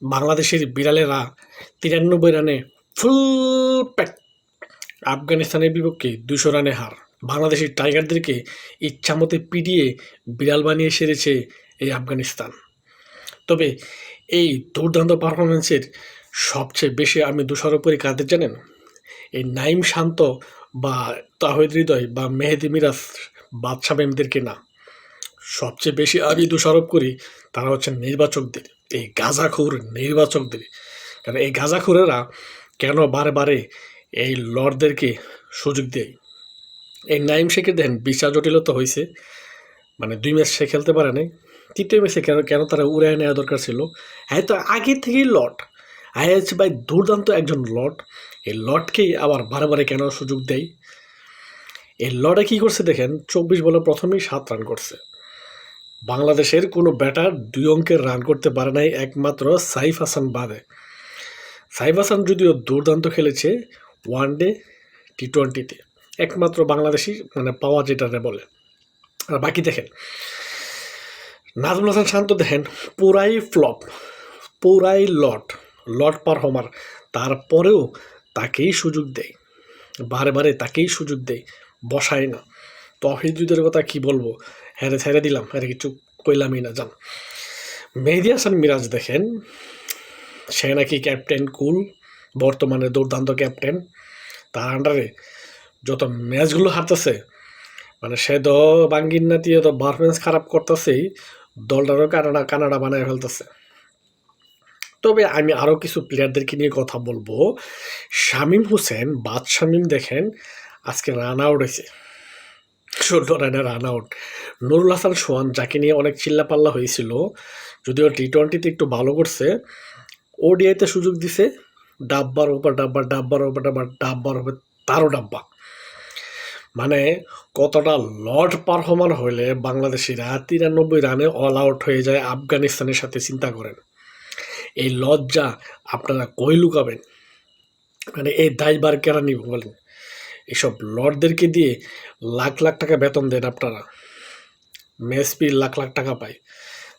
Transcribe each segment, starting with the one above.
বাংলাদেশের বিড়ালেরা ৯৩ রানে ফুল প্যাক আফগানিস্তানের বিপক্ষে ২০০ রানে হার। বাংলাদেশের টাইগারদেরকে ইচ্ছামতো পিটিয়ে বিড়াল বানিয়ে সেরেছে এই আফগানিস্তান। তবে এই দুর্দান্ত পারফরমেন্সের সবচেয়ে বেশি আমি দোষারোপ করি কাদের জানেন? এই নাইম শান্ত বা তাহিদ হৃদয় বা মেহেদি মিরাজ, বাদশা মেমদেরকে না। সবচেয়ে বেশি আমি দোষারোপ করি তারা হচ্ছেন নির্বাচকদের, এই গাঁজাখোর নির্বাচকদের। কারণ এই গাঁজাখোরেরা কেন বারে বারে এই লর্ডদেরকে সুযোগ দেয়? এই নাইম শেখের দেখেন বিচার জটিলতা হয়েছে, মানে ২ ম্যাচ সে খেলতে পারে নাই। ৩য় ম্যাচে কেন তারা উড়ায় নেওয়া দরকার ছিল? হ্যাঁ, তো আগে থেকেই লর্ড, হ্যাঁ হচ্ছে ভাই দুর্দান্ত একজন লর্ড। এই লর্ডকেই আবার বারে বারে কেন সুযোগ দেয়? এই লর্ডে কী করছে দেখেন, ২৪ বলে প্রথমেই ৭ রান করছে। বাংলাদেশের কোনো ব্যাটার ২ অঙ্কের রান করতে পারে নাই একমাত্র সাইফ হাসান বাদে। সাইফ হাসান যদিও দুর্দান্ত খেলেছে ওয়ানডে, টি-20-তে, একমাত্র বাংলাদেশি মানে পাওয়া যেটারে বলে। আর বাকি দেখেন নাজমুল হাসান শান্ত দেখেন পুরাই ফ্লপ, পুরাই লট পারফর্মার, তারপরেও তাকেই সুযোগ দেয়, বারে বারে তাকেই সুযোগ দেয়, বসায় না। তহিদুদের কথা কি বলবো, হ্যাঁ ছেড়ে দিলাম, হ্যাঁ কিছু কইলামই না। যান মেহেদি হাসান মিরাজ দেখেন, সে নাকি ক্যাপ্টেন কুল, বর্তমানে দুর্দান্ত ক্যাপ্টেন। তার আন্ডারে যত ম্যাচগুলো হারতেছে, মানে সে তো বাঙ্গির নাতি তো পারফরমেন্স খারাপ করতেছেই, দলটারও কানাডা বানায় ফেলতেছে। তবে আমি আরও কিছু প্লেয়ারদেরকে নিয়ে কথা বলবো। শামীম হোসেন, শামীম দেখেন আজকে রান আউট হয়েছে, ১৬ রানে রান আউট। নুরুল হাসান সোহান, যাকে নিয়ে অনেক চিল্লাপাল্লা হয়েছিল, যদিও টি-20-তে একটু ভালো করছে, ওডিআইতে সুযোগ দিছে, ডাব্বার ওপর ডাব্বার তারও ডাব্বা। মানে কতটা লর্ড পারফর্মার হইলে বাংলাদেশিরা ৯৩ রানে অল আউট হয়ে যায় আফগানিস্তানের সাথে, চিন্তা করেন। এই লজ্জা আপনারা কই লুকাবেন? মানে এই দায়ভার কেন নিব বলেন? এইসব লর্ডদেরকে দিয়ে লাখ লাখ টাকা বেতন দেন আপনারা, মেসপি লাখ লাখ টাকা পায়,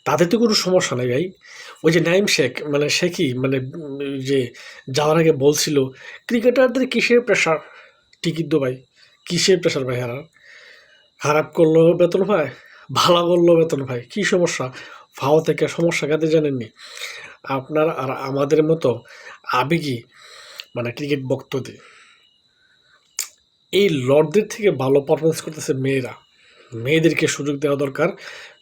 তাতে তো কোনো সমস্যা নেই ভাই। ওই যে নাইম শেখ, মানে সে কি মানে যে যাওয়ার আগে বলছিল ক্রিকেটারদের কিসের প্রেশার, ঠিকই তো ভাই, কিসের প্রেশার ভাই? খারাপ করলেও বেতন পায়, ভালো করলেও বেতন পায়, কী সমস্যা? ফাও থেকে সমস্যা কাদের জানেননি? আপনার আর আমাদের মতো আবেগী মানে ক্রিকেট ভক্তদের। এই লর্ডদের থেকে ভালো পারফরমেন্স করতেছে মেয়েরা, মেয়েদেরকে সুযোগ দেওয়া দরকার।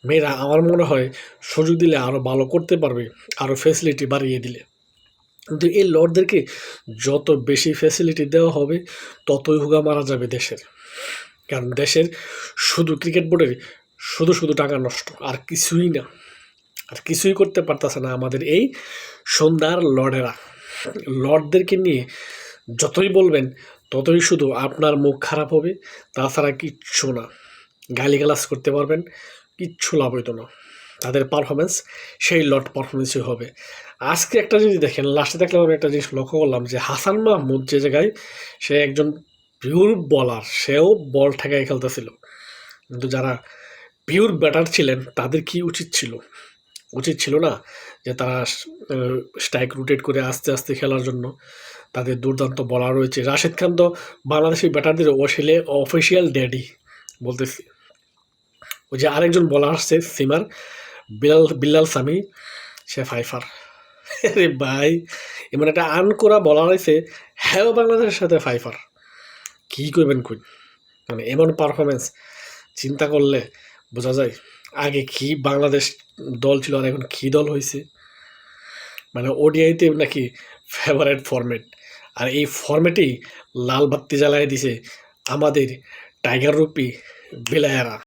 মেয়েরা আমার মনে হয় সুযোগ দিলে আরও ভালো করতে পারবে, আরও ফ্যাসিলিটি বাড়িয়ে দিলে। কিন্তু এই লর্ডদেরকে যত বেশি ফ্যাসিলিটি দেওয়া হবে, ততই হুগা মারা যাবে দেশের। কারণ দেশের শুধু ক্রিকেট বোর্ডের শুধু টাকা নষ্ট, আর কিছুই না, আর কিছুই করতে পারতেছে না আমাদের এই সন্ধ্যার লর্ডেরা। লর্ডদেরকে নিয়ে যতই বলবেন ততই শুধু আপনার মুখ খারাপ হবে, তাছাড়া কিচ্ছু না। গালিগালাজ করতে পারবেন, কিচ্ছু লাভ হইতো না। তাদের পারফরমেন্স সেই লর্ড পারফরমেন্সই হবে। আজকে একটা জিনিস দেখেন, লাস্টে দেখলাম আমি একটা জিনিস লক্ষ্য করলাম যে হাসান মাহমুদ যে জায়গায়, সে একজন পিওর বলার, সেও বল ঠেকায় খেলতেছিল। কিন্তু যারা পিওর ব্যাটার ছিলেন তাদের কি উচিত ছিল না যে তারা স্ট্রাইক রোটেট করে আস্তে আস্তে খেলার জন্য? তাদের দুর্দান্ত বলার রয়েছে। রাশেদ খান তো বাংলাদেশি ব্যাটারদের অফিসিয়াল ড্যাডি বলতেছি। ওই যে আরেকজন বলার আসছে সিমার, বিল্লাল সামি, সে ফাইফার। আরে ভাই, এমন একটা আনকোরা বলার হয়েছে, হ্যাঁ বাংলাদেশের সাথে ফাইফার, কী করবেন কই? মানে এমন পারফরমেন্স চিন্তা করলে বোঝা যায় আগে কি বাংলাদেশ দল ছিল আর এখন কী দল হয়েছে। মানে ওডিআইতে নাকি ফেভারেট ফরম্যাট, আর এই ফরম্যাটেই লাল বাত্তি জ্বালায় দিছে আমাদের টাইগার রূপী বিলায়ারা।